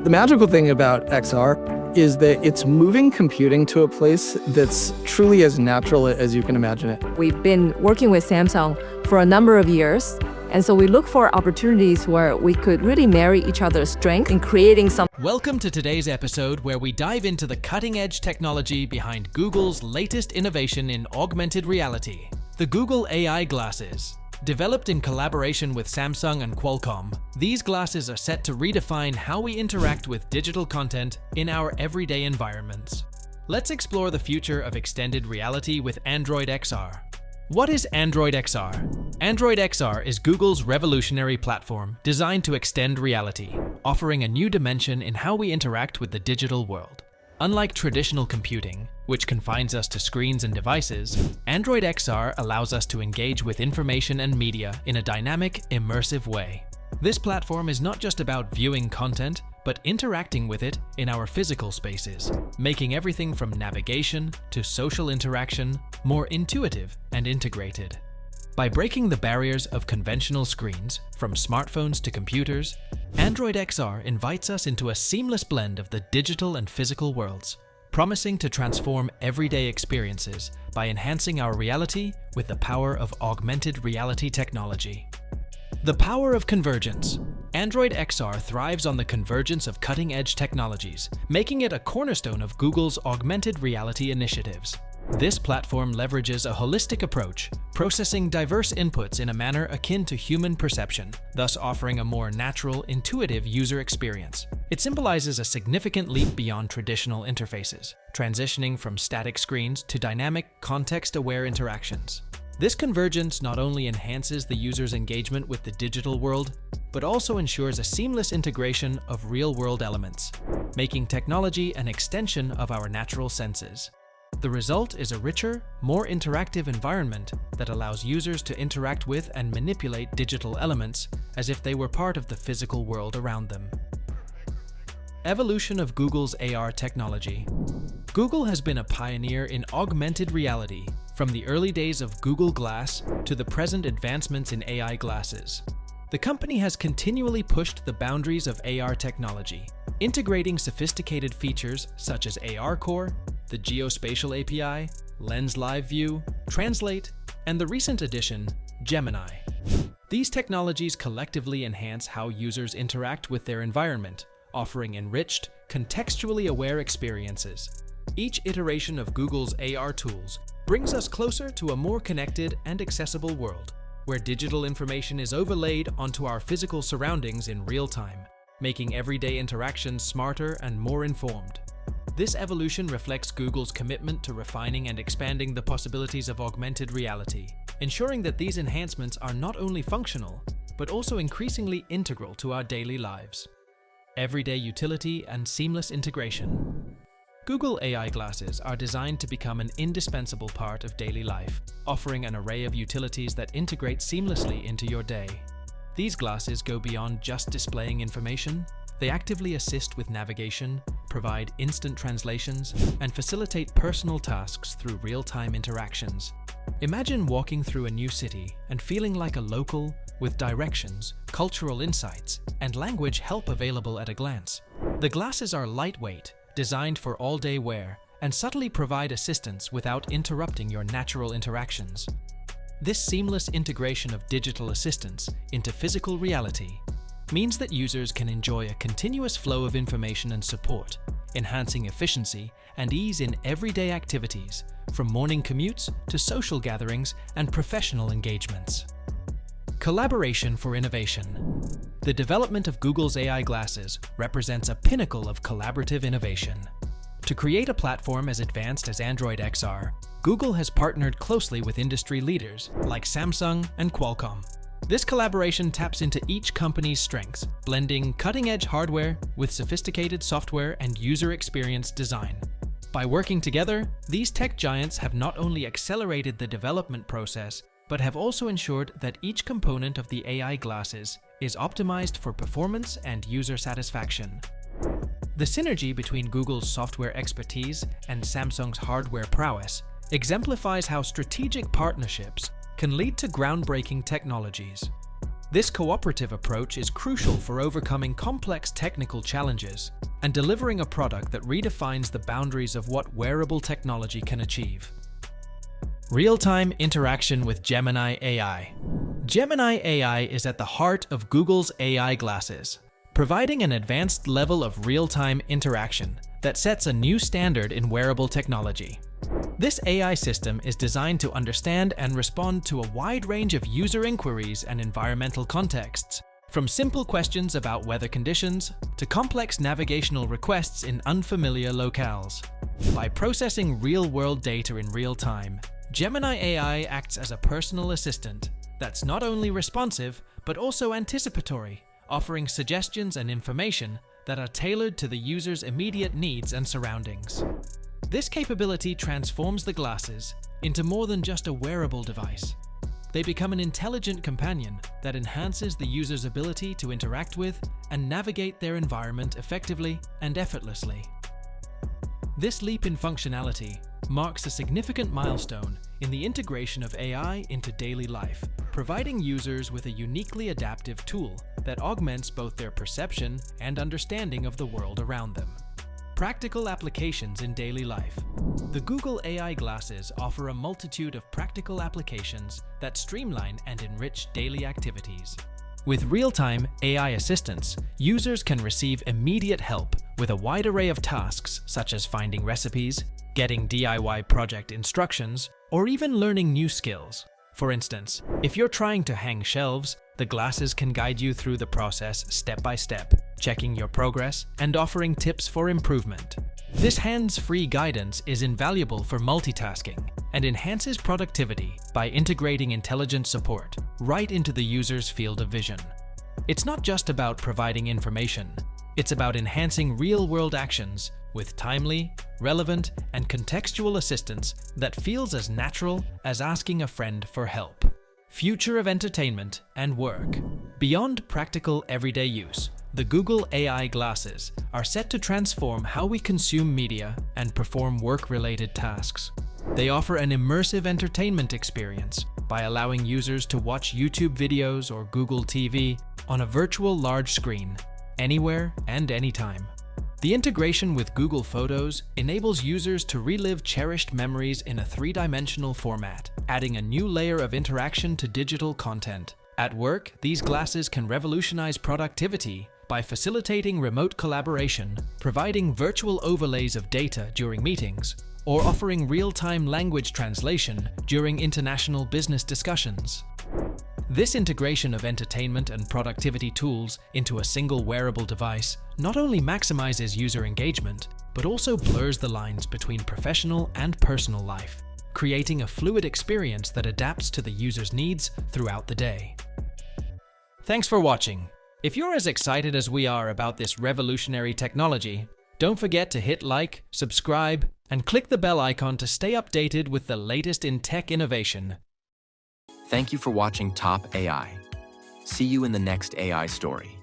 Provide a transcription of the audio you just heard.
The magical thing about XR is that it's moving computing to a place that's truly as natural as you can imagine it. We've been working with Samsung for a number of years, and so we look for opportunities where we could really marry each other's strength in creating something. Welcome to today's episode where we dive into the cutting-edge technology behind Google's latest innovation in augmented reality, the Google AI glasses. Developed in collaboration with Samsung and Qualcomm, these glasses are set to redefine how we interact with digital content in our everyday environments. Let's explore the future of extended reality with Android XR. What is Android XR? Android XR is Google's revolutionary platform designed to extend reality, offering a new dimension in how we interact with the digital world. Unlike traditional computing, which confines us to screens and devices, Android XR allows us to engage with information and media in a dynamic, immersive way. This platform is not just about viewing content, but interacting with it in our physical spaces, making everything from navigation to social interaction more intuitive and integrated. By breaking the barriers of conventional screens, from smartphones to computers, Android XR invites us into a seamless blend of the digital and physical worlds, promising to transform everyday experiences by enhancing our reality with the power of augmented reality technology. The power of convergence. Android XR thrives on the convergence of cutting-edge technologies, making it a cornerstone of Google's augmented reality initiatives. This platform leverages a holistic approach, processing diverse inputs in a manner akin to human perception, thus offering a more natural, intuitive user experience. It symbolizes a significant leap beyond traditional interfaces, transitioning from static screens to dynamic, context-aware interactions. This convergence not only enhances the user's engagement with the digital world, but also ensures a seamless integration of real-world elements, making technology an extension of our natural senses. The result is a richer, more interactive environment that allows users to interact with and manipulate digital elements as if they were part of the physical world around them. Evolution of Google's AR technology. Google has been a pioneer in augmented reality, from the early days of Google Glass to the present advancements in AI glasses. The company has continually pushed the boundaries of AR technology, integrating sophisticated features such as AR Core, the Geospatial API, Lens Live View, Translate, and the recent addition, Gemini. These technologies collectively enhance how users interact with their environment, offering enriched, contextually aware experiences. Each iteration of Google's AR tools brings us closer to a more connected and accessible world, where digital information is overlaid onto our physical surroundings in real time, making everyday interactions smarter and more informed. This evolution reflects Google's commitment to refining and expanding the possibilities of augmented reality, ensuring that these enhancements are not only functional, but also increasingly integral to our daily lives. Everyday utility and seamless integration. Google AI glasses are designed to become an indispensable part of daily life, offering an array of utilities that integrate seamlessly into your day. These glasses go beyond just displaying information. They actively assist with navigation, provide instant translations, and facilitate personal tasks through real-time interactions. Imagine walking through a new city and feeling like a local with directions, cultural insights, and language help available at a glance. The glasses are lightweight, designed for all-day wear, and subtly provide assistance without interrupting your natural interactions. This seamless integration of digital assistance into physical reality means that users can enjoy a continuous flow of information and support, enhancing efficiency and ease in everyday activities, from morning commutes to social gatherings and professional engagements. Collaboration for innovation. The development of Google's AI glasses represents a pinnacle of collaborative innovation. To create a platform as advanced as Android XR, Google has partnered closely with industry leaders like Samsung and Qualcomm. This collaboration taps into each company's strengths, blending cutting-edge hardware with sophisticated software and user experience design. By working together, these tech giants have not only accelerated the development process, but have also ensured that each component of the AI glasses is optimized for performance and user satisfaction. The synergy between Google's software expertise and Samsung's hardware prowess exemplifies how strategic partnerships can lead to groundbreaking technologies. This cooperative approach is crucial for overcoming complex technical challenges and delivering a product that redefines the boundaries of what wearable technology can achieve. Real-time interaction with Gemini AI. Gemini AI is at the heart of Google's AI glasses, providing an advanced level of real-time interaction that sets a new standard in wearable technology. This AI system is designed to understand and respond to a wide range of user inquiries and environmental contexts, from simple questions about weather conditions to complex navigational requests in unfamiliar locales. By processing real-world data in real time, Gemini AI acts as a personal assistant that's not only responsive, but also anticipatory, offering suggestions and information that are tailored to the user's immediate needs and surroundings. This capability transforms the glasses into more than just a wearable device. They become an intelligent companion that enhances the user's ability to interact with and navigate their environment effectively and effortlessly. This leap in functionality marks a significant milestone in the integration of AI into daily life, providing users with a uniquely adaptive tool that augments both their perception and understanding of the world around them. Practical applications in daily life. The Google AI glasses offer a multitude of practical applications that streamline and enrich daily activities. With real-time AI assistance, users can receive immediate help with a wide array of tasks such as finding recipes, getting DIY project instructions, or even learning new skills. For instance, if you're trying to hang shelves, the glasses can guide you through the process step by step, checking your progress and offering tips for improvement. This hands-free guidance is invaluable for multitasking and enhances productivity by integrating intelligent support right into the user's field of vision. It's not just about providing information, it's about enhancing real-world actions with timely, relevant, and contextual assistance that feels as natural as asking a friend for help. Future of entertainment and work. Beyond practical everyday use, the Google AI glasses are set to transform how we consume media and perform work-related tasks. They offer an immersive entertainment experience by allowing users to watch YouTube videos or Google TV on a virtual large screen, anywhere and anytime. The integration with Google Photos enables users to relive cherished memories in a three-dimensional format, adding a new layer of interaction to digital content. At work, these glasses can revolutionize productivity by facilitating remote collaboration, providing virtual overlays of data during meetings, or offering real-time language translation during international business discussions. This integration of entertainment and productivity tools into a single wearable device not only maximizes user engagement, but also blurs the lines between professional and personal life, creating a fluid experience that adapts to the user's needs throughout the day. Thanks for watching. If you're as excited as we are about this revolutionary technology, don't forget to hit like, subscribe, and click the bell icon to stay updated with the latest in tech innovation. Thank you for watching Top AI. See you in the next AI story.